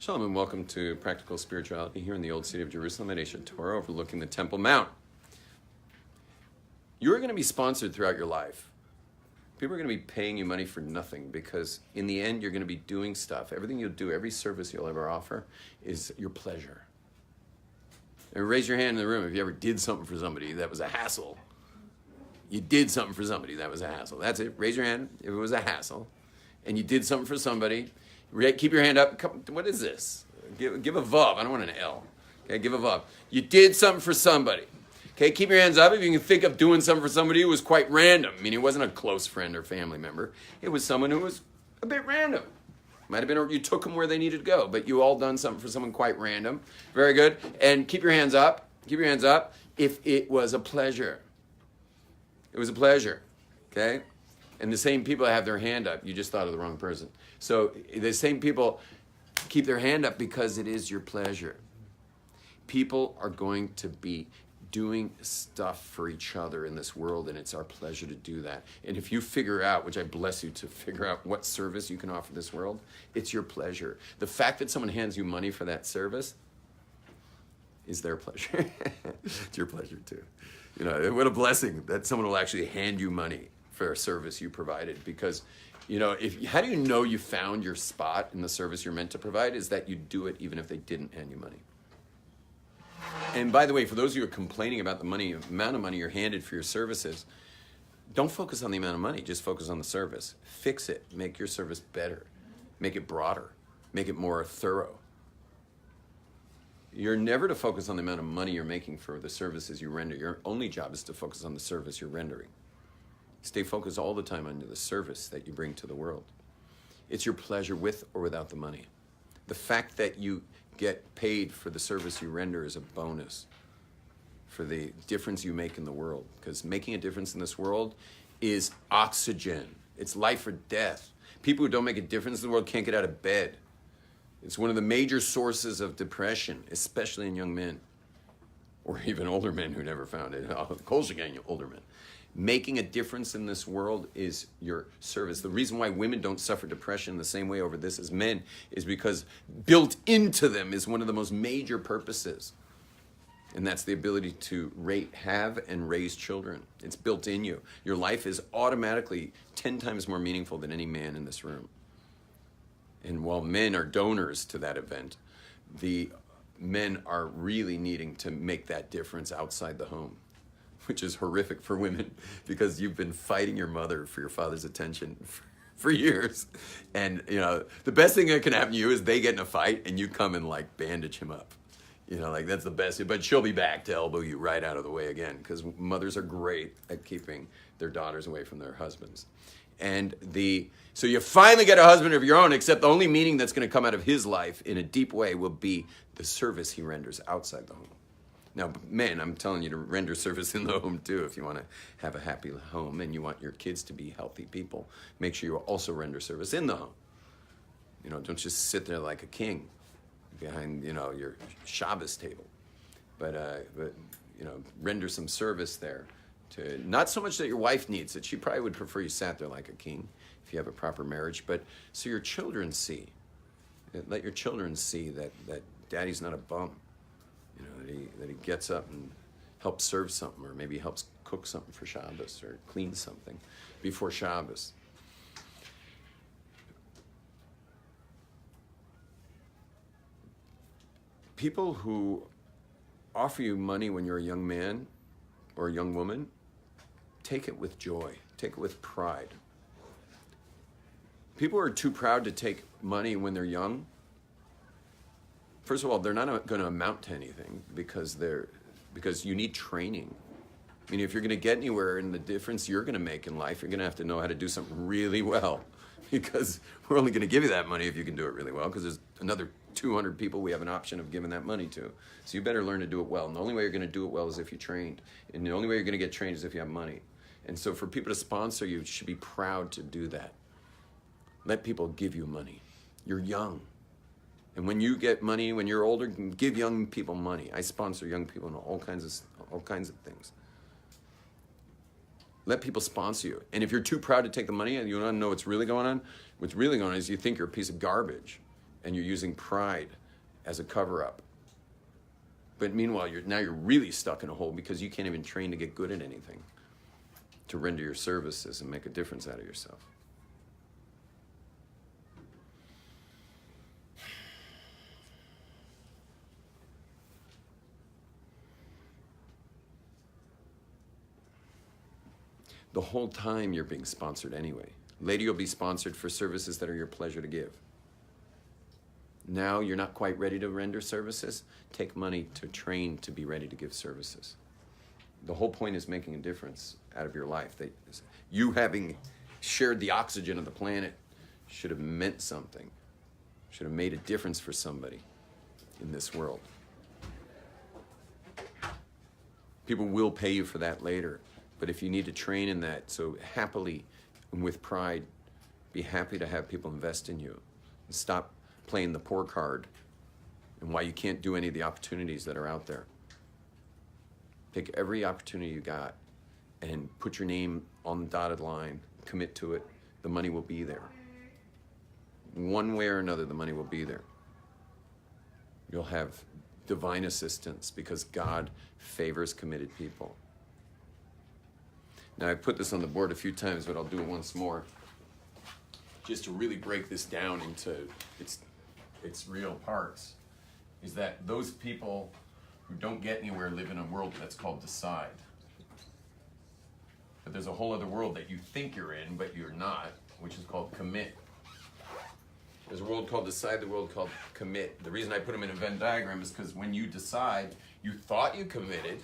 Shalom and welcome to Practical Spirituality here in the old city of Jerusalem at Esha Torah overlooking the Temple Mount. You're going to be sponsored throughout your life. People are going to be paying you money for nothing because in the end you're going to be doing stuff. Everything you'll do, every service you'll ever offer is your pleasure. And raise your hand in the room if you ever did something for somebody that was a hassle. You did something for somebody that was a hassle. That's it. Raise your hand if it was a hassle. And you did something for somebody. Keep your hand up. What is this? Give a vav. I don't want an L. Okay, give a vav. You did something for somebody. Okay, keep your hands up if you can think of doing something for somebody who was quite random. I mean, it wasn't a close friend or family member. It was someone who was a bit random. Might have been you took them where they needed to go, but you all done something for someone quite random. Very good. And keep your hands up. Keep your hands up if it was a pleasure. It was a pleasure. Okay? And the same people that have their hand up, you just thought of the wrong person. So the same people keep their hand up because it is your pleasure. People are going to be doing stuff for each other in this world, and it's our pleasure to do that. And if you figure out, which I bless you to figure out what service you can offer this world, it's your pleasure. The fact that someone hands you money for that service is their pleasure. It's your pleasure too. You know, what a blessing that someone will actually hand you money for a service you provided, because you know, how do you know you found your spot in the service you're meant to provide? Is that you do it even if they didn't hand you money. And by the way, for those of you who are complaining about the amount of money you're handed for your services, don't focus on the amount of money, just focus on the service. Fix it, make your service better, make it broader, make it more thorough. You're never to focus on the amount of money you're making for the services you render. Your only job is to focus on the service you're rendering. Stay focused all the time on the service that you bring to the world. It's your pleasure with or without the money. The fact that you get paid for the service you render is a bonus for the difference you make in the world. Because making a difference in this world is oxygen. It's life or death. People who don't make a difference in the world can't get out of bed. It's one of the major sources of depression, especially in young men. Or even older men who never found it. Older men. Making a difference in this world is your service. The reason why women don't suffer depression the same way over this as men is because built into them is one of the most major purposes. And that's the ability to have and raise children. It's built in you. Your life is automatically 10 times more meaningful than any man in this room. And while men are donors to that event, the men are really needing to make that difference outside the home, which is horrific for women because you've been fighting your mother for your father's attention for years. And, you know, the best thing that can happen to you is they get in a fight and you come and, like, bandage him up. You know, like, that's the best. But she'll be back to elbow you right out of the way again because mothers are great at keeping their daughters away from their husbands. So you finally get a husband of your own, except the only meaning that's going to come out of his life in a deep way will be the service he renders outside the home. Now, men, I'm telling you to render service in the home too if you want to have a happy home and you want your kids to be healthy people. Make sure you also render service in the home. You know, don't just sit there like a king behind, you know, your Shabbos table. But you know, render some service there. Not so much that your wife needs it. She probably would prefer you sat there like a king if you have a proper marriage. But so your children see. Let your children see that daddy's not a bum. You know, that he gets up and helps serve something, or maybe helps cook something for Shabbos, or clean something before Shabbos. People who offer you money when you're a young man or a young woman, take it with joy, take it with pride. People who are too proud to take money when they're young, first of all, they're not going to amount to anything because you need training. I mean, if you're going to get anywhere in the difference you're going to make in life, you're going to have to know how to do something really well, because we're only going to give you that money if you can do it really well, because there's another 200 people we have an option of giving that money to. So you better learn to do it well. And the only way you're going to do it well is if you're trained. And the only way you're going to get trained is if you have money. And so for people to sponsor you, you should be proud to do that. Let people give you money. You're young. And when you get money, when you're older, give young people money. I sponsor young people in all kinds of things. Let people sponsor you. And if you're too proud to take the money and you don't know what's really going on is you think you're a piece of garbage. and you're using pride as a cover-up. But meanwhile, now you're really stuck in a hole because you can't even train to get good at anything, to render your services and make a difference out of yourself. The whole time you're being sponsored anyway. Later you'll be sponsored for services that are your pleasure to give. Now you're not quite ready to render services. Take money to train to be ready to give services. The whole point is making a difference out of your life. You having shared the oxygen of the planet should have meant something. Should have made a difference for somebody in this world. People will pay you for that later. But if you need to train in that, so happily and with pride, be happy to have people invest in you. And stop playing the poor card and why you can't do any of the opportunities that are out there. Take every opportunity you got and put your name on the dotted line, commit to it. The money will be there. One way or another, the money will be there. You'll have divine assistance because God favors committed people. Now, I've put this on the board a few times, but I'll do it once more, just to really break this down into its real parts, is that those people who don't get anywhere live in a world that's called decide. But there's a whole other world that you think you're in, but you're not, which is called commit. There's a world called decide, the world called commit. The reason I put them in a Venn diagram is because when you decide, you thought you committed,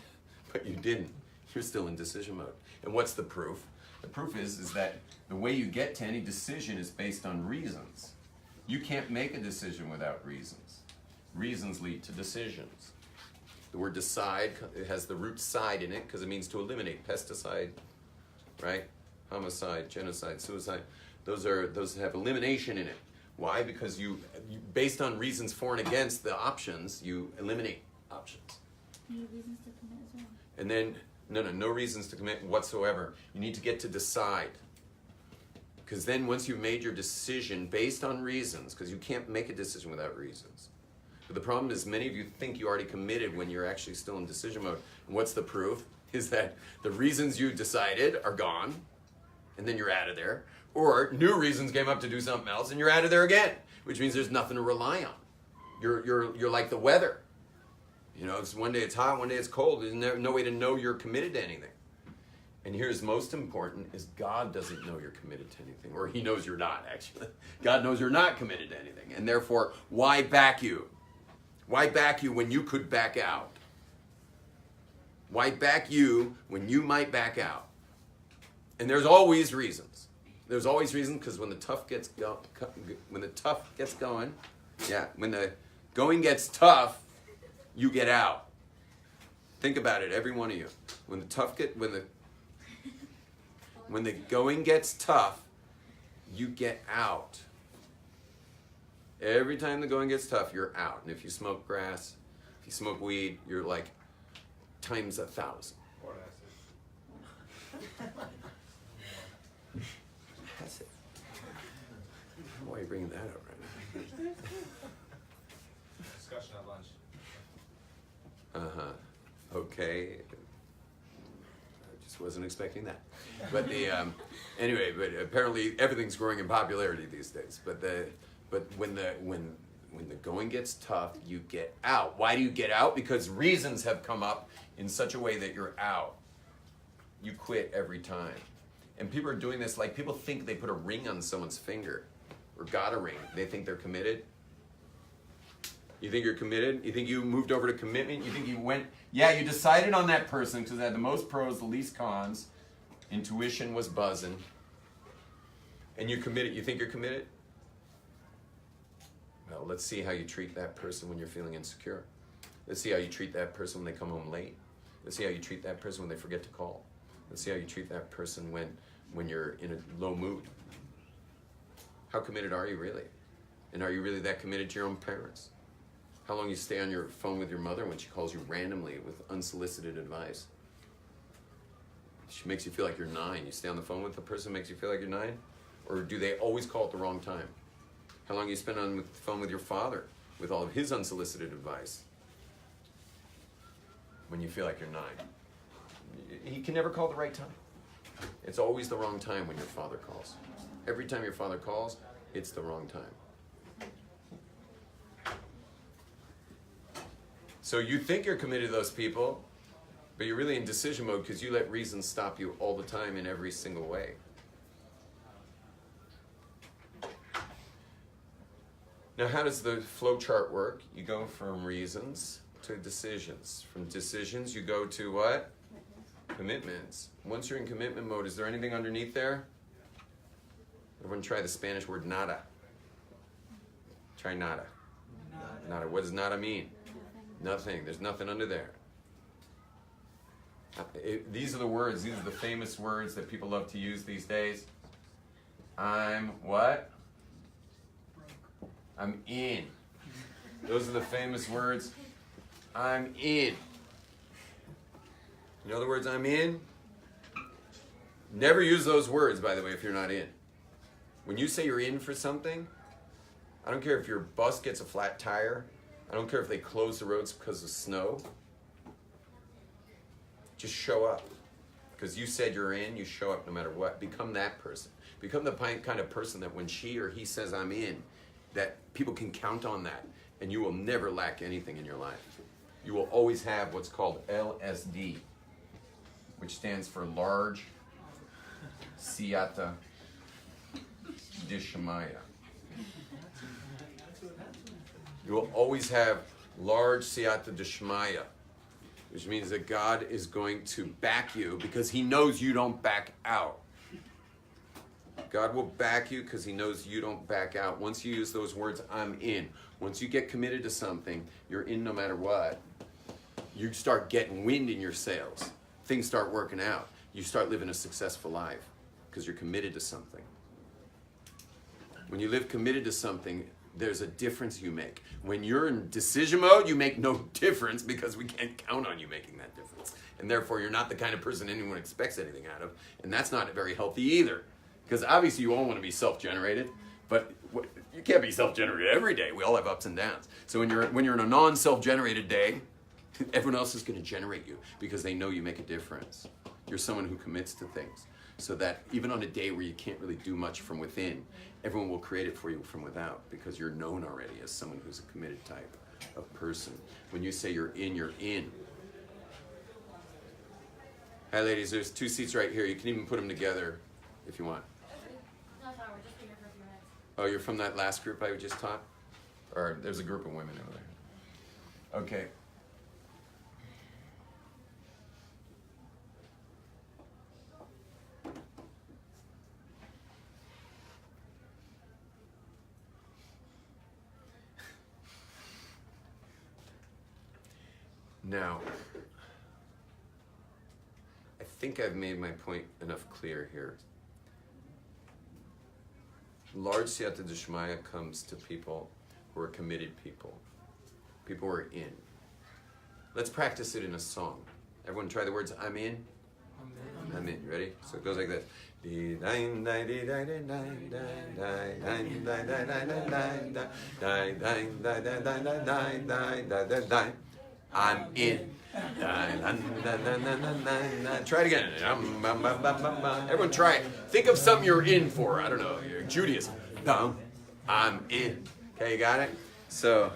but you didn't. You're still in decision mode. And what's the proof? The proof is that the way you get to any decision is based on reasons. You can't make a decision without reasons. Reasons lead to decisions. The word decide, it has the root side in it because it means to eliminate. Pesticide, right? Homicide, genocide, suicide. Those have elimination in it. Why? Because you based on reasons for and against the options, you eliminate options. You need reasons to commit as well. And then no reasons to commit whatsoever. You need to get to decide. Because then once you've made your decision based on reasons, because you can't make a decision without reasons. But the problem is many of you think you already committed when you're actually still in decision mode. And what's the proof? Is that the reasons you decided are gone, and then you're out of there. Or new reasons came up to do something else, and you're out of there again, which means there's nothing to rely on. You're like the weather. You know, it's one day it's hot, one day it's cold. There's no way to know you're committed to anything. And here's most important is God doesn't know you're committed to anything, or he knows you're not, actually. God knows you're not committed to anything. And therefore, why back you? Why back you when you could back out? Why back you when you might back out? And there's always reasons. There's always reasons because when the tough gets going, when the going gets tough, you get out. Think about it, every one of you. When the going gets tough, you get out. Every time the going gets tough, you're out. And if you smoke grass, if you smoke weed, you're like times 1,000. That's it. Why are you bringing that up right now? Discussion at lunch. Okay. I just wasn't expecting that. But anyway, but apparently everything's growing in popularity these days. But when the going gets tough, you get out. Why do you get out? Because reasons have come up in such a way that you're out. You quit every time. And people are doing this, like people think they put a ring on someone's finger or got a ring. They think they're committed. You think you're committed? You think you moved over to commitment? You think you went, yeah, you decided on that person because they had the most pros, the least cons. Intuition was buzzing. And you committed. You think you're committed? Well, let's see how you treat that person when you're feeling insecure. Let's see how you treat that person when they come home late. Let's see how you treat that person when they forget to call. Let's see how you treat that person when you're in a low mood. How committed are you really? And are you really that committed to your own parents? How long you stay on your phone with your mother when she calls you randomly with unsolicited advice? She makes you feel like you're 9. You stay on the phone with the person who makes you feel like you're 9? Or do they always call at the wrong time? How long you spend on the phone with your father with all of his unsolicited advice when you feel like you're 9? He can never call the right time. It's always the wrong time when your father calls. Every time your father calls, it's the wrong time. So you think you're committed to those people, but you're really in decision mode because you let reason stop you all the time in every single way. Now, how does the flow chart work? You go from reasons to decisions. From decisions, you go to what? Commitments. Once you're in commitment mode, is there anything underneath there? Everyone try the Spanish word nada. Try nada. Nada. What does nada mean? Nothing. There's nothing under there. These are the words. These are the famous words that people love to use these days. I'm what? I'm in. Those are the famous words. I'm in. You know the words I'm in? Never use those words, by the way, if you're not in. When you say you're in for something, I don't care if your bus gets a flat tire. I don't care if they close the roads because of snow. Just show up. Because you said you're in, you show up no matter what. Become that person. Become the kind of person that when she or he says I'm in, that people can count on that. And you will never lack anything in your life. You will always have what's called LSD, which stands for Large Siyata Dishmaya. You will always have large Siyata Dishmaya, which means that God is going to back you because he knows you don't back out. God will back you because he knows you don't back out. Once you use those words, I'm in. Once you get committed to something, you're in no matter what. You start getting wind in your sails. Things start working out. You start living a successful life because you're committed to something. When you live committed to something, there's a difference you make. When you're in decision mode, you make no difference because we can't count on you making that difference. And therefore, you're not the kind of person anyone expects anything out of. And that's not very healthy either. Because obviously you all want to be self-generated, but you can't be self-generated every day. We all have ups and downs. So when you're in a non-self-generated day, everyone else is going to generate you because they know you make a difference. You're someone who commits to things. So that even on a day where you can't really do much from within, everyone will create it for you from without because you're known already as someone who's a committed type of person. When you say you're in, you're in. Hi ladies, there's 2 seats right here. You can even put them together if you want. No, sorry, we're just here for a few minutes. Oh, you're from that last group I just taught? Or there's a group of women over there. Okay. Now, I think I've made my point enough clear here. Large Siyata Dishmaya comes to people who are committed people. People who are in. Let's practice it in a song. Everyone try the words, I'm in. I'm in. You ready? So it goes like this. I'm in. Try it again. Everyone try it. Think of something you're in for. I don't know. You're Judaism. I'm in. Okay, you got it? So,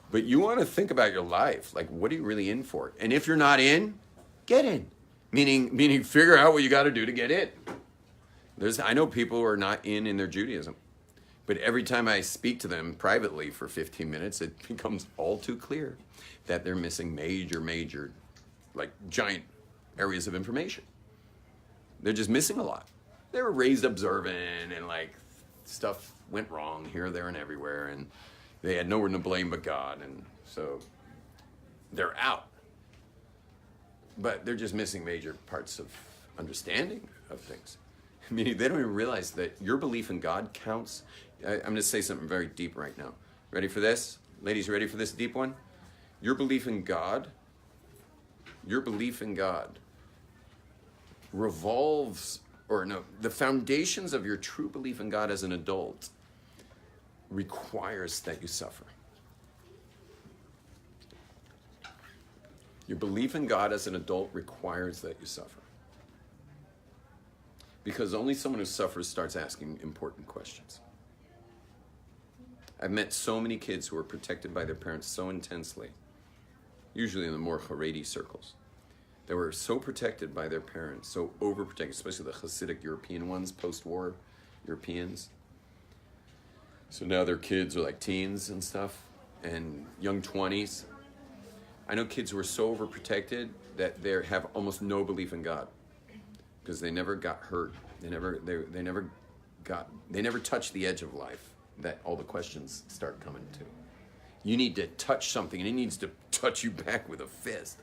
but you want to think about your life. Like, what are you really in for? And if you're not in, get in. Meaning figure out what you got to do to get in. I know people who are not in their Judaism. But every time I speak to them privately for 15 minutes, it becomes all too clear that they're missing major, like giant areas of information. They're just missing a lot. They were raised observant and like stuff went wrong here, there, and everywhere. And they had no one to blame but God. And so they're out. But they're just missing major parts of understanding of things. Meaning they don't even realize that your belief in God counts. I'm going to say something very deep right now. Ready for this? Ladies, ready for this deep one? Your belief in God revolves the foundations of your true belief in God as an adult requires that you suffer. Your belief in God as an adult requires that you suffer. Because only someone who suffers starts asking important questions. I've met so many kids who are protected by their parents so intensely, usually in the more Haredi circles. They were so protected by their parents, so overprotected, especially the Hasidic European ones, post-war Europeans. So now their kids are like teens and stuff, and young 20s. I know kids who are so overprotected that they have almost no belief in God because they never got hurt. They never touched the edge of life that all the questions start coming to. You need to touch something, and it needs to touch you back with a fist.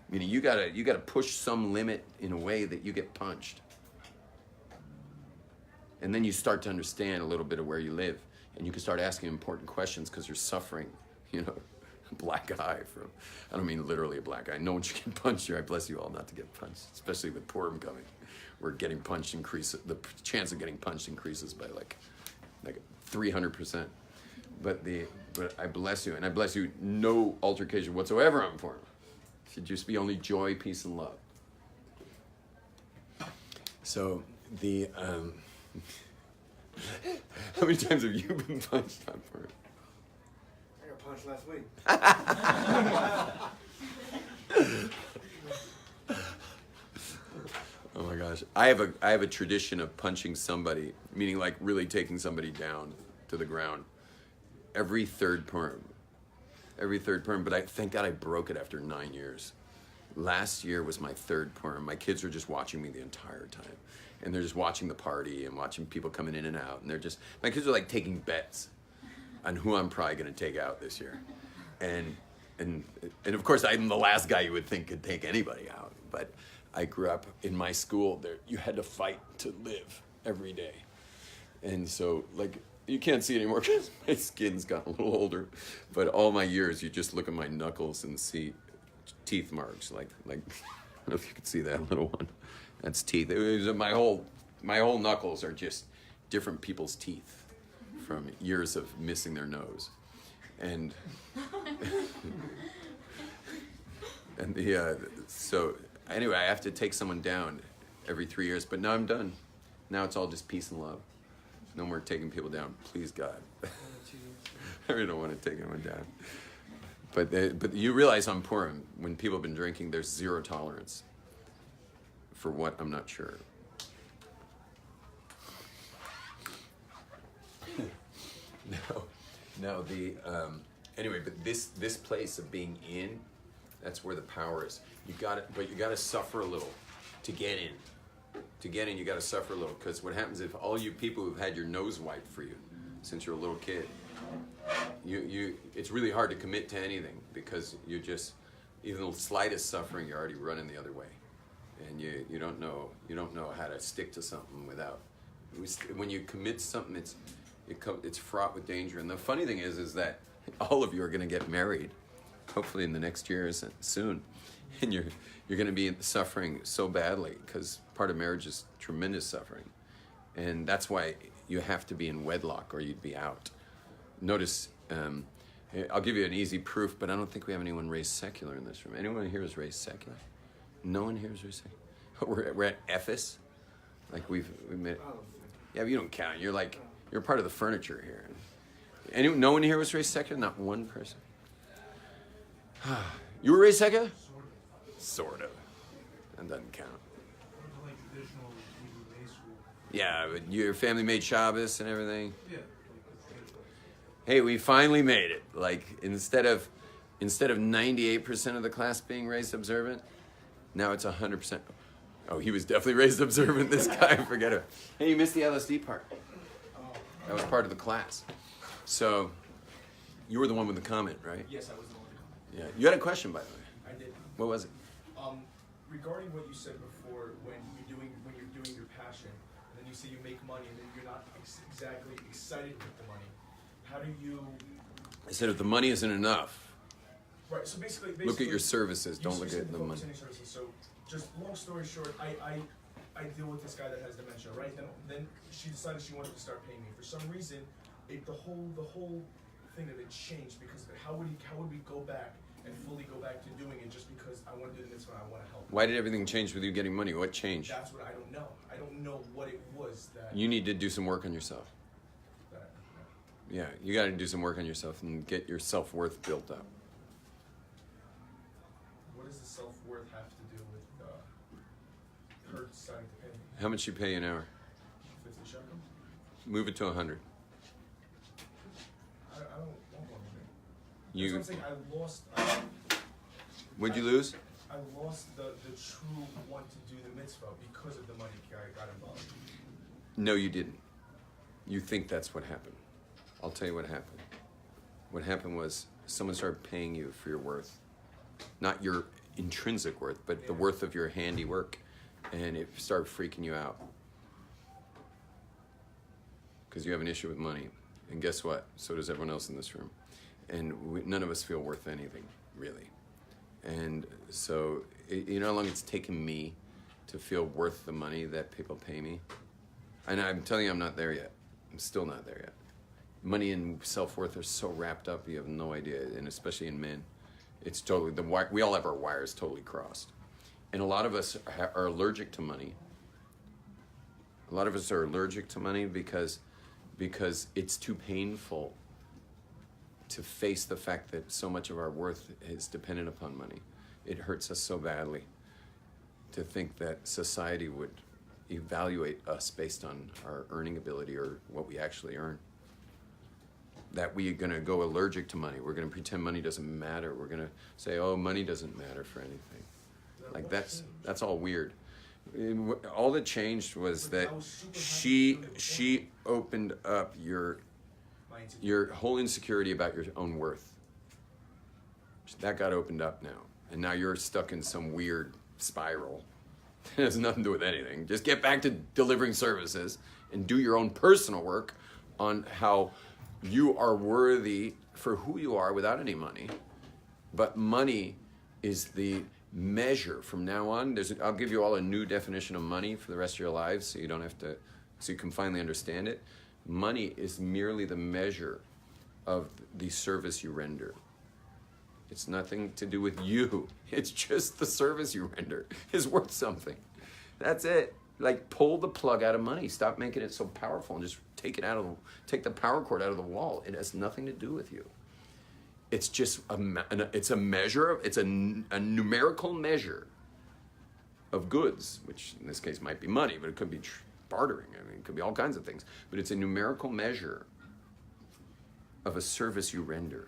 Meaning you gotta push some limit in a way that you get punched. And then you start to understand a little bit of where you live. And you can start asking important questions because you're suffering, a black eye from, I don't mean literally a black eye. No one should get punched here. I bless you all not to get punched, especially with Purim coming. Where getting punched increases, the chance of getting punched increases by like 300%. But I bless you, and I bless you, no altercation whatsoever on Purim. It should just be only joy, peace, and love. So how many times have you been punched on Purim? I got punched last week. Oh my gosh. I have a tradition of punching somebody, meaning like really taking somebody down to the ground every third Purim. But thank God I broke it after 9 years. Last year was my third Purim. My kids were just watching me the entire time. And they're just watching the party and watching people coming in and out. And my kids are like taking bets on who I'm probably going to take out this year. And of course, I'm the last guy you would think could take anybody out. But I grew up in my school. You had to fight to live every day. And so, like, you can't see it anymore because my skin's gotten a little older. But all my years, you just look at my knuckles and see teeth marks. Like I don't know if you can see that little one. That's teeth. My whole knuckles are just different people's teeth from years of missing their nose. And so anyway, I have to take someone down every 3 years. But now I'm done. Now it's all just peace and love. No more taking people down, please God. I really don't want to take anyone down. But you realize on Purim, when people have been drinking, there's zero tolerance for what I'm not sure. Anyway, but this place of being in, that's where the power is. You gotta suffer a little to get in. To get in, you got to suffer a little, because what happens if all you people who've had your nose wiped for you since you're a little kid, it's really hard to commit to anything because you just, even the slightest suffering, you're already running the other way, and you don't know how to stick to something without. When you commit to something, it's fraught with danger. And the funny thing is that all of you are going to get married, hopefully in the next year soon, and you're going to be suffering so badly because part of marriage is tremendous suffering. And that's why you have to be in wedlock or you'd be out. Notice, I'll give you an easy proof, but I don't think we have anyone raised secular in this room. Anyone here is raised secular? No one here is raised secular? We're at Ephes? Like we met. Yeah, but you don't count. You're part of the furniture here. No one here was raised secular? Not one person? You were raised secular? Sort of. That doesn't count. Yeah, but your family made Shabbos and everything? Yeah. Hey, we finally made it. Like, instead of 98% of the class being raised observant, now it's 100%. Oh, he was definitely raised observant, this guy. Forget it. Hey, you missed the LSD part. That was part of the class. So, you were the one with the comment, right? Yes, I was the one with the comment. Yeah. You had a question, by the way. I did. What was it? Regarding what you said before, when you're doing your passion, and then you say you make money, and then you're not exactly excited with the money. How do you? I said if the money isn't enough. Right. So basically look at your services. Don't look at the money. Services. So, just long story short, I deal with this guy that has dementia, right? Then she decided she wanted to start paying me. For some reason, the whole thing of it changed because how would we go back and fully go back to doing it just because I want to do the mitzvah and I want to help? Why did everything change with you getting money? What changed? That's what I don't know. I don't know what it was that. You need to do some work on yourself. that Yeah, you got to do some work on yourself and get your self-worth built up. What does the self-worth have to do with her deciding to pay me? How much you pay an hour? 50 shekels? Move it to 100. I don't want more money. You, That's what I'm saying. I lost. what'd you lose? I lost the true want to do the mitzvah because of the money I got involved. No, you didn't. You think that's what happened. I'll tell you what happened. What happened was someone started paying you for your worth. Not your intrinsic worth, but the worth of your handiwork. And it started freaking you out. Because you have an issue with money. And guess what? So does everyone else in this room. And none of us feel worth anything, really. And so, you know how long it's taken me to feel worth the money that people pay me? And I'm telling you, I'm not there yet. I'm still not there yet. Money and self-worth are so wrapped up, you have no idea, and especially in men. It's totally, we all have our wires totally crossed. And a lot of us are allergic to money. A lot of us are allergic to money because it's too painful to face the fact that so much of our worth is dependent upon money. It hurts us so badly to think that society would evaluate us based on our earning ability or what we actually earn. That we're going to go allergic to money. We're going to pretend money doesn't matter. We're going to say, oh, money doesn't matter for anything. Like that's all weird. All that changed was that she opened up your whole insecurity about your own worth. That got opened up now. And now you're stuck in some weird spiral. It has nothing to do with anything. Just get back to delivering services and do your own personal work on how you are worthy for who you are without any money. But money is the measure from now on. I'll give you all a new definition of money for the rest of your lives so you don't have to, so you can finally understand it. Money is merely the measure of the service you render. It's nothing to do with you. It's just the service you render is worth something. That's it. Like, pull the plug out of money. Stop making it so powerful and just take the power cord out of the wall. It has nothing to do with you. It's just it's a numerical measure of goods, which in this case might be money, but it could be bartering. I mean, it could be all kinds of things. But it's a numerical measure of a service you render,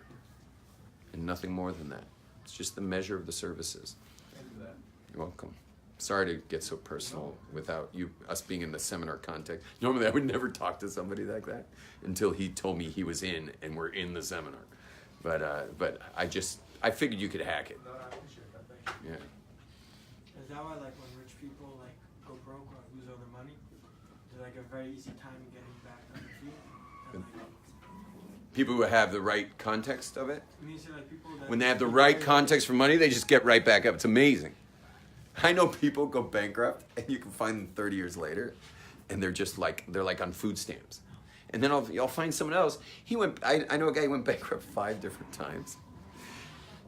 and nothing more than that. It's just the measure of the services. Thank you for that. You're welcome. Sorry to get so personal without us being in the seminar context. Normally I would never talk to somebody like that until he told me he was in and we're in the seminar. But I figured you could hack it. No, I appreciate that. Thank you. Yeah. Is that why, like, when rich people like go broke or lose all their money, it's like a very easy time getting back on their feet? And, like, People who have the right context of it, I mean, you see, like, people that when they have the right context for money, they just get right back up. It's amazing. I know people go bankrupt and you can find them 30 years later and they're like on food stamps. And then you'll find someone else. I know a guy who went bankrupt 5 different times.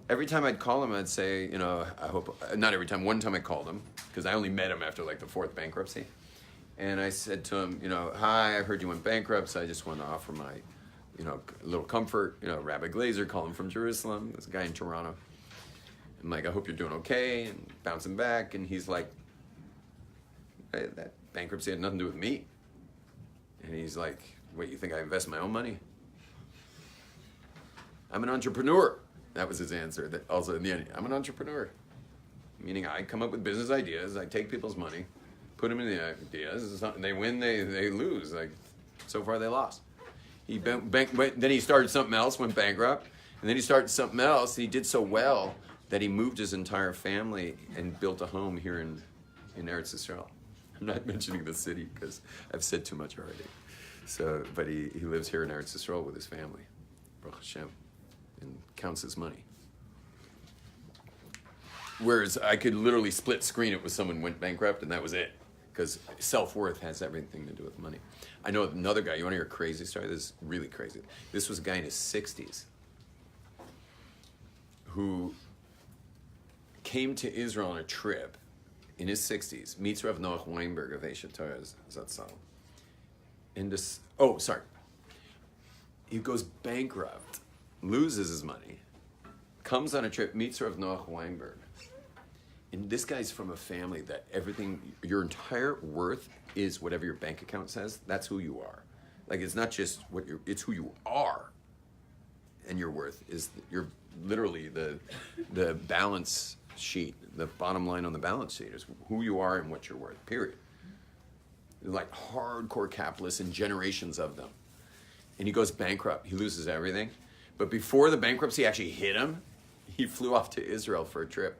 Every time I'd call him, I'd say, I hope, not every time, one time I called him, because I only met him after like the 4th bankruptcy. And I said to him, hi, I heard you went bankrupt, so I just want to offer my, a little comfort. Rabbi Glaser, call him from Jerusalem, this guy in Toronto. I'm like, I hope you're doing okay, and bouncing back. And he's like, hey, that bankruptcy had nothing to do with me. And he's like, wait, you think I invest my own money? I'm an entrepreneur. That was his answer. That also in the end, I'm an entrepreneur. Meaning I come up with business ideas, I take people's money, put them in the ideas, and they win, they lose. Like, so far they lost. Then he started something else, went bankrupt, and then he started something else. He did so well that he moved his entire family and built a home here in Eretz Yisrael. I'm not mentioning the city because I've said too much already. So, but he lives here in Eretz Yisrael with his family, Baruch Hashem, and counts his money. Whereas I could literally split screen it with someone who went bankrupt and that was it. because self-worth has everything to do with money. I know another guy, you want to hear a crazy story? This is really crazy. This was a guy in his 60s who came to Israel on a trip in his 60s, meets Rav Noach Weinberg of Eshet Torah Zatzal. And this, oh, sorry. He goes bankrupt, loses his money, comes on a trip, meets Rav Noach Weinberg. And this guy's from a family that everything, your entire worth is whatever your bank account says. That's who you are. Like, it's not just what you're, it's who you are. And your worth is, you're literally the balance sheet, the bottom line on the balance sheet is who you are and what you're worth, period. Like hardcore capitalists and generations of them. And he goes bankrupt, he loses everything. But before the bankruptcy actually hit him, he flew off to Israel for a trip,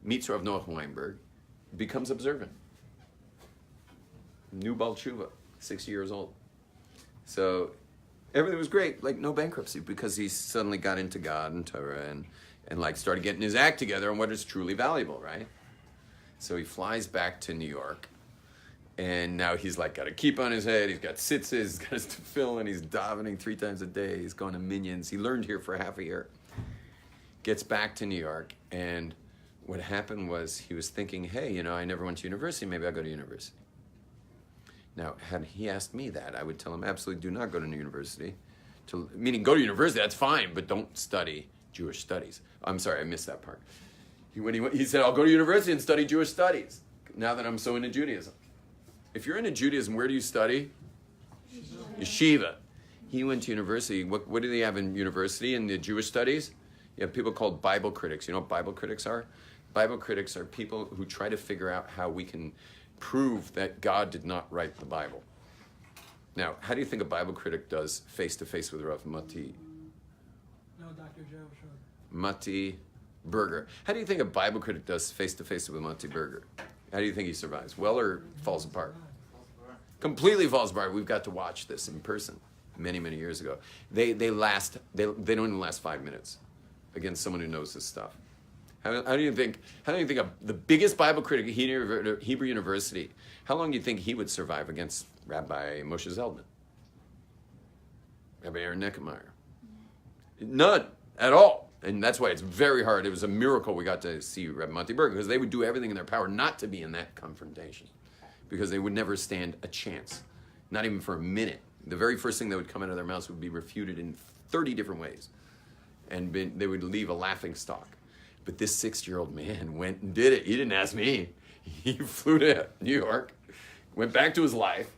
meets Rav Noach Weinberg, becomes observant. New Baal Tshuva, 60 years old. So everything was great, like no bankruptcy, because he suddenly got into God and Torah and like started getting his act together on what is truly valuable, right? So he flies back to New York, and now he's like got a kippah on his head, he's got tzitzis, he's got his tefillin, he's davening 3 times a day, he's going to Minyans. He learned here for half a year. Gets back to New York, and what happened was he was thinking, hey, you know, I never went to university, maybe I'll go to university. Now, had he asked me that, I would tell him, absolutely do not go to university. Meaning go to university, that's fine, but don't study Jewish studies. I'm sorry, I missed that part. He said, I'll go to university and study Jewish studies, now that I'm so into Judaism. If you're into Judaism, where do you study? Yeshiva. He went to university. What do they have in university in the Jewish studies? You have people called Bible critics. You know what Bible critics are? Bible critics are people who try to figure out how we can prove that God did not write the Bible. Now, how do you think a Bible critic does face-to-face with Rav Mati? No, Dr. Joe, sure. Mati Berger. How do you think a Bible critic does face-to-face with Mati Berger? How do you think he survives? Well, or falls apart? Completely falls apart. We've got to watch this in person many, many years ago. They don't even last 5 minutes against someone who knows this stuff. How do you think of the biggest Bible critic at Hebrew University, how long do you think he would survive against Rabbi Moshe Zeldman? Rabbi Aaron Neckemeyer? None at all. And that's why it's very hard. It was a miracle we got to see Rabbi Mati Berger, because they would do everything in their power not to be in that confrontation, because they would never stand a chance, not even for a minute. The very first thing that would come out of their mouths would be refuted in 30 different ways, and they would leave a laughing stock. But this 60-year-old man went and did it. He didn't ask me. He flew to New York, went back to his life,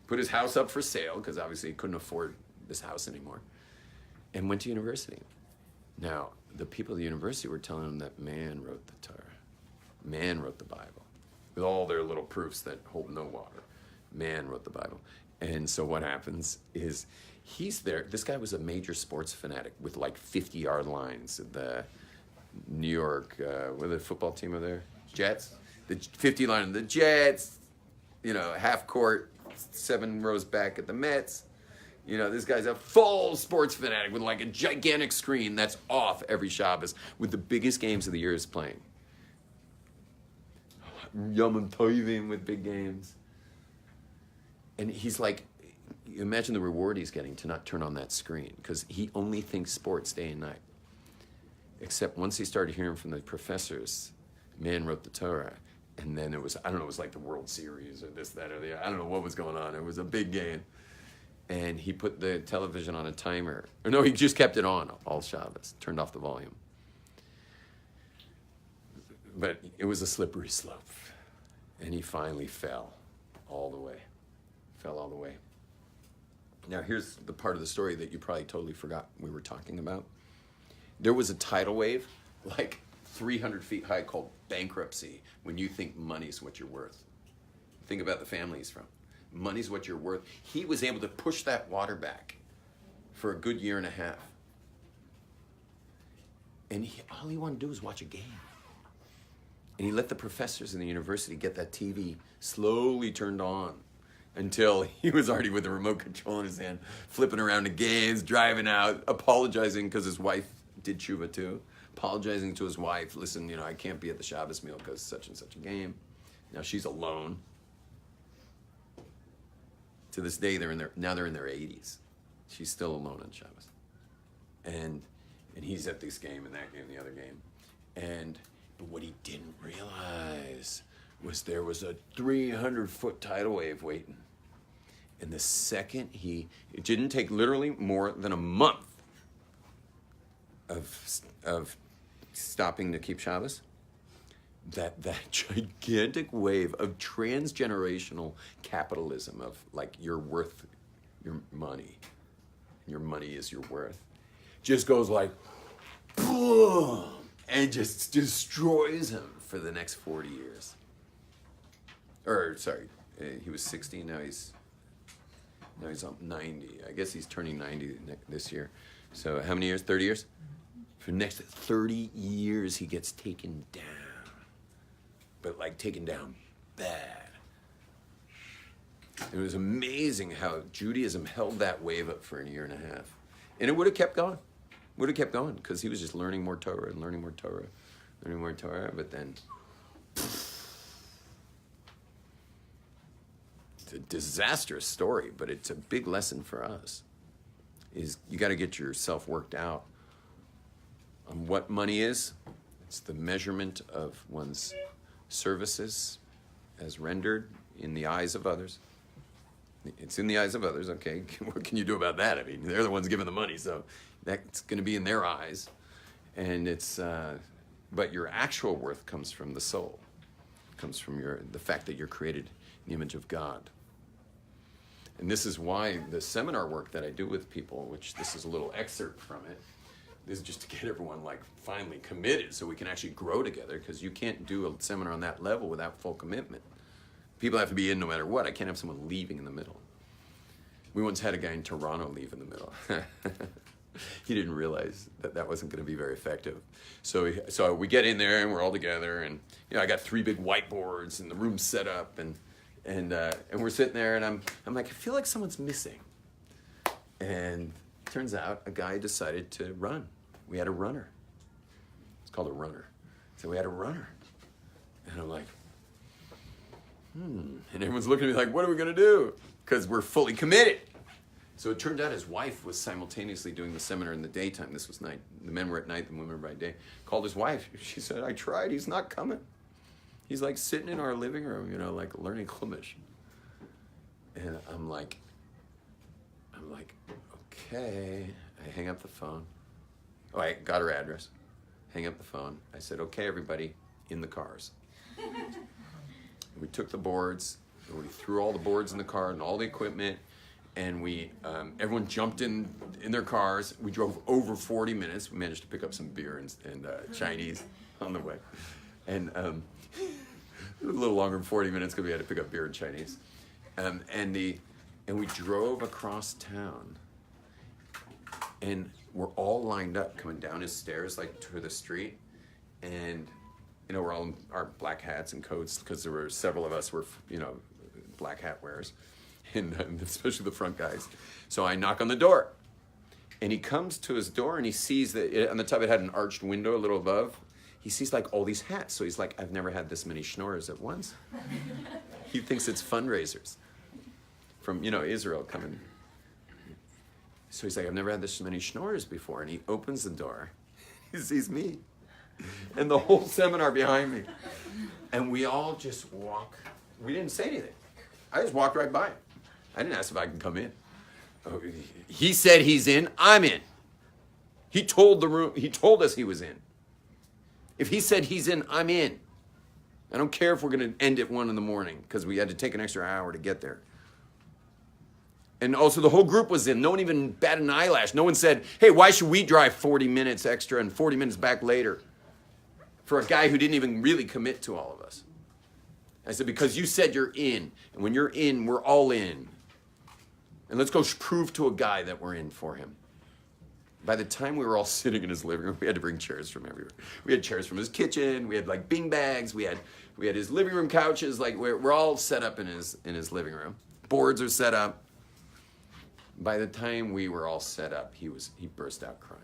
put his house up for sale, because obviously he couldn't afford this house anymore, and went to university. Now, the people at the university were telling him that man wrote the Torah. Man wrote the Bible, with all their little proofs that hold no water. Man wrote the Bible. And so what happens is he's there. This guy was a major sports fanatic with like 50-yard lines at the New York, what are the football team over there? Jets? The 50 line, the Jets, you know, half court, 7 rows back at the Mets. You know, this guy's a full sports fanatic with like a gigantic screen that's off every Shabbos with the biggest games of the year is playing. Yom Tovim with big games. And he's like, imagine the reward he's getting to not turn on that screen, because he only thinks sports day and night. Except once he started hearing from the professors, man wrote the Torah, and then it was, I don't know, it was like the World Series or this, that, or the other. I don't know what was going on. It was a big game. And he put the television on a timer. Or no, he just kept it on all Shabbos, turned off the volume. But it was a slippery slope. And he finally fell all the way. Fell all the way. Now here's the part of the story that you probably totally forgot we were talking about. There was a tidal wave, like 300 feet high, called bankruptcy, when you think money's what you're worth. Think about the family he's from. Money's what you're worth. He was able to push that water back for a good year and a half. And all he wanted to do was watch a game. And he let the professors in the university get that TV slowly turned on until he was already with the remote control in his hand, flipping around to games, driving out, apologizing because his wife did tshuva too, apologizing to his wife, listen, you know, I can't be at the Shabbos meal because such and such a game. Now she's alone. To this day, they're in their 80s. She's still alone on Shabbos. And he's at this game and that game, the other game. But what he didn't realize was there was a 300-foot tidal wave waiting. And the second it didn't take literally more than a month of stopping to keep Shabbos, that gigantic wave of transgenerational capitalism of like you're worth your money is your worth, just goes like boom and just destroys him for the next 40 years. Or sorry, he was 60, now he's up 90. I guess he's turning 90 this year. So how many years? 30 years? For the next 30 years he gets taken down. But like taken down bad. It was amazing how Judaism held that wave up for a year and a half. And it would have kept going. Would have kept going because he was just learning more Torah and learning more Torah, learning more Torah. But then it's a disastrous story, but it's a big lesson for us. Is you got to get yourself worked out on what money is. It's the measurement of one's services as rendered in the eyes of others. It's in the eyes of others, okay. What can you do about that? I mean, they're the ones giving the money, so that's going to be in their eyes. And it's, but your actual worth comes from the soul. It comes from the fact that you're created in the image of God. And this is why the seminar work that I do with people, which this is a little excerpt from it, is just to get everyone like finally committed so we can actually grow together, because you can't do a seminar on that level without full commitment. People have to be in no matter what. I can't have someone leaving in the middle. We once had a guy in Toronto leave in the middle. He didn't realize that wasn't going to be very effective. So we get in there and we're all together, and I got 3 big whiteboards and the room's set up, and we're sitting there, and I'm like, I feel like someone's missing. And turns out a guy decided to run. We had a runner. It's called a runner. So we had a runner. And I'm like, And everyone's looking at me like, what are we going to do? Because we're fully committed. So it turned out his wife was simultaneously doing the seminar in the daytime. This was night. The men were at night, the women were by day. Called his wife. She said, I tried. He's not coming. He's like sitting in our living room, like learning Chumash. And I'm like, okay. I hang up the phone. Oh, I got her address. Hang up the phone. I said, okay, everybody, in the cars. We took the boards, and we threw all the boards in the car and all the equipment, and we everyone jumped in their cars. We drove over 40 minutes. We managed to pick up some beer and Chinese on the way. And it was a little longer than 40 minutes because we had to pick up beer and Chinese. And we drove across town, and we're all lined up coming down his stairs like to the street, and we're all in our black hats and coats because there were several of us were black hat wearers, and especially the front guys. So I knock on the door, and he comes to his door, and he sees that on the top it had an arched window a little above. He sees like all these hats, so he's like, I've never had this many schnorrers at once. He thinks it's fundraisers from Israel coming. So he's like, I've never had this many schnorrers before, and he opens the door. He sees me and the whole seminar behind me, and we all just walk. We didn't say anything. I just walked right by him. I didn't ask if I can come in. Oh, he said he's in. I'm in. He told the room. He told us he was in. If he said he's in, I'm in. I don't care if we're going to end at 1 a.m. because we had to take an extra hour to get there. And also the whole group was in. No one even batted an eyelash. No one said, hey, why should we drive 40 minutes extra and 40 minutes back later for a guy who didn't even really commit to all of us? I said, because you said you're in. And when you're in, we're all in. And let's go prove to a guy that we're in for him. By the time we were all sitting in his living room, we had to bring chairs from everywhere. We had chairs from his kitchen. We had like bing bags. We had his living room couches. Like we're all set up in his living room. Boards are set up. By the time we were all set up, he burst out crying.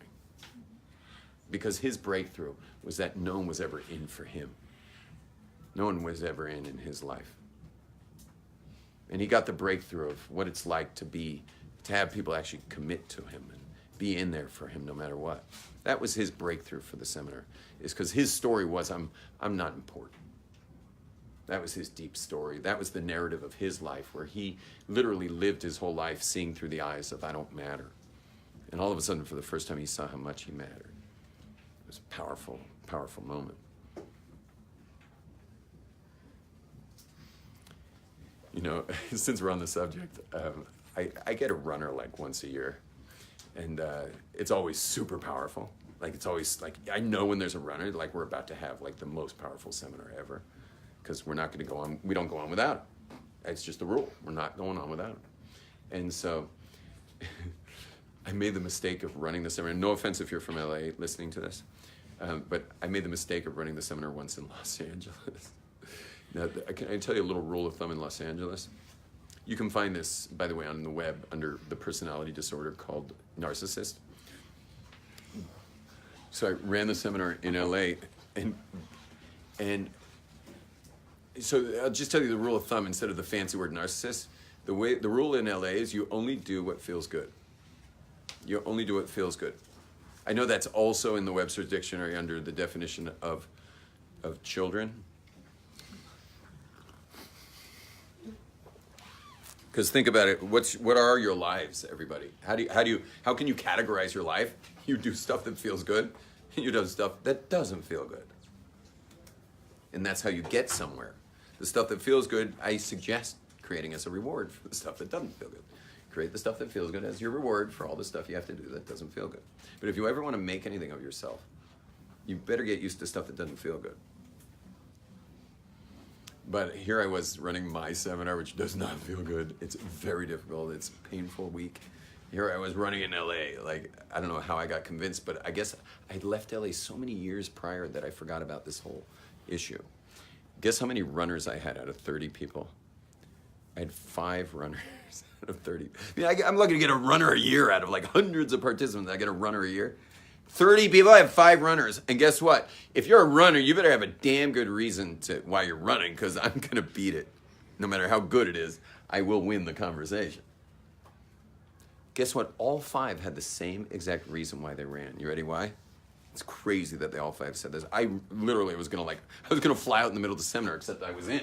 Because his breakthrough was that no one was ever in for him. no one was ever in his life. And he got the breakthrough of what it's like to have people actually commit to him and be in there for him no matter what. That was his breakthrough for the seminar, is because his story was, I'm not important. That was his deep story. That was the narrative of his life, where he literally lived his whole life seeing through the eyes of I don't matter. And all of a sudden, for the first time, he saw how much he mattered. It was a powerful, powerful moment. You know, since we're on the subject, I get a runner like once a year. And it's always super powerful. Like, it's always like, I know when there's a runner, like we're about to have like the most powerful seminar ever. Because we're not going to go on, we don't go on without him. It's just the rule. We're not going on without him. And so I made the mistake of running the seminar. No offense if you're from LA listening to this, but I made the mistake of running the seminar once in Los Angeles. Now, can I tell you a little rule of thumb in Los Angeles? You can find this, by the way, on the web under the personality disorder called narcissist. So I ran the seminar in LA, and so I'll just tell you the rule of thumb instead of the fancy word narcissist. The rule in LA is you only do what feels good. You only do what feels good. I know that's also in the Webster's Dictionary under the definition of children. Because think about it, what are your lives, everybody? How can you categorize your life? You do stuff that feels good, and you do stuff that doesn't feel good. And that's how you get somewhere. The stuff that feels good, I suggest creating as a reward for the stuff that doesn't feel good. Create the stuff that feels good as your reward for all the stuff you have to do that doesn't feel good. But if you ever want to make anything of yourself, you better get used to stuff that doesn't feel good. But here I was running my seminar, which does not feel good. It's very difficult. It's a painful week. Here I was running in LA. Like, I don't know how I got convinced, but I guess I left LA so many years prior that I forgot about this whole issue. Guess how many runners I had out of 30 people? I had 5 runners out of 30. I mean, I'm lucky to get a runner a year out of like hundreds of participants. I get a runner a year. 30 people, I have 5 runners. And guess what? If you're a runner, you better have a damn good reason to why you're running, because I'm going to beat it. No matter how good it is, I will win the conversation. Guess what? All 5 had the same exact reason why they ran. You ready why? It's crazy that they all 5 said this. I literally was going to fly out in the middle of the seminar, except I was in.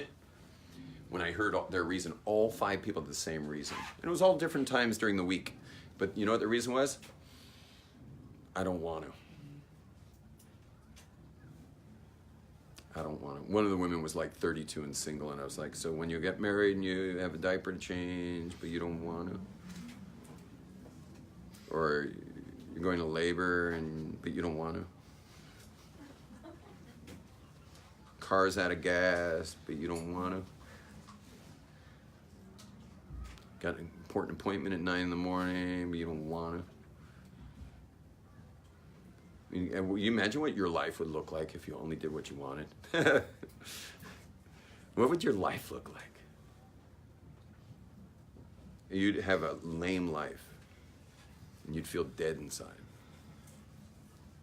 When I heard their reason, all 5 people had the same reason. And it was all different times during the week. But you know what the reason was? I don't want to. I don't want to. One of the women was like 32 and single, and I was like, so when you get married and you have a diaper to change, but you don't want to? Or you're going to labor, but you don't want to? Car's out of gas, but you don't want to? Got an important appointment at 9 in the morning, but you don't want to? I mean, you imagine what your life would look like if you only did what you wanted? What would your life look like? You'd have a lame life, and you'd feel dead inside.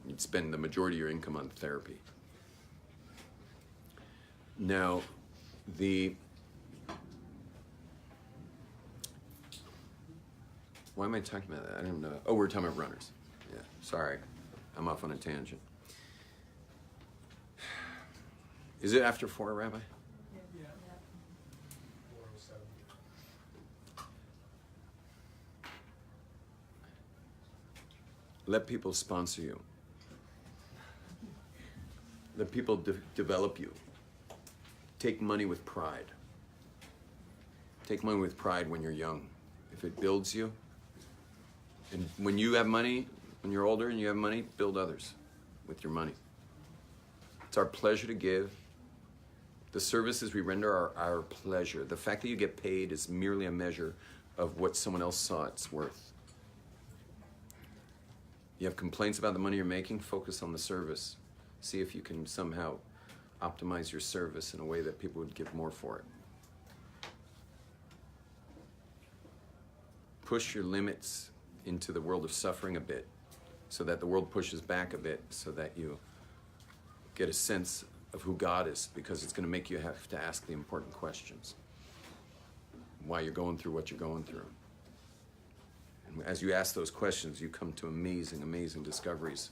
You'd spend the majority of your income on therapy. Now, why am I talking about that? I don't know. Oh, we're talking about runners. Yeah, sorry. I'm off on a tangent. Is it after 4, Rabbi? Yeah. 407. Let people sponsor you. Let people develop you. Take money with pride. Take money with pride when you're young. If it builds you, and when you have money, when you're older and you have money, build others with your money. It's our pleasure to give. The services we render are our pleasure. The fact that you get paid is merely a measure of what someone else saw it's worth. You have complaints about the money you're making, focus on the service. See if you can somehow optimize your service in a way that people would give more for it. Push your limits into the world of suffering a bit, so that the world pushes back a bit, so that you get a sense of who God is, because it's going to make you have to ask the important questions. Why you're going through what you're going through. And as you ask those questions, you come to amazing, amazing discoveries.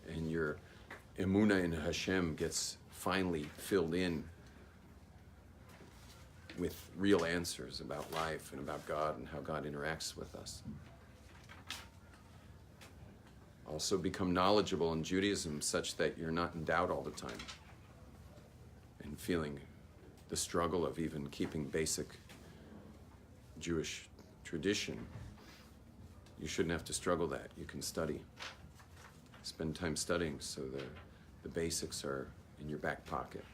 And your emunah in Hashem gets finally filled in with real answers about life and about God and how God interacts with us. Also become knowledgeable in Judaism such that you're not in doubt all the time and feeling the struggle of even keeping basic Jewish tradition. You shouldn't have to struggle that. You can study. Spend time studying so the basics are in your back pocket.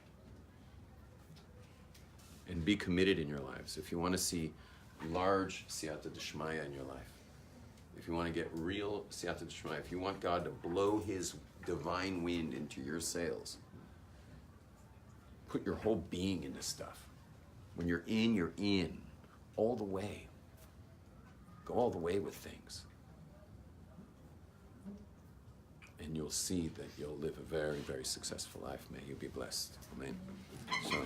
And be committed in your lives. If you want to see large siyata d'shmaya in your life, if you want to get real siyata d'shmaya, if you want God to blow his divine wind into your sails, put your whole being into stuff. When you're in all the way. Go all the way with things. And you'll see that you'll live a very, very successful life. May you be blessed. Amen. So.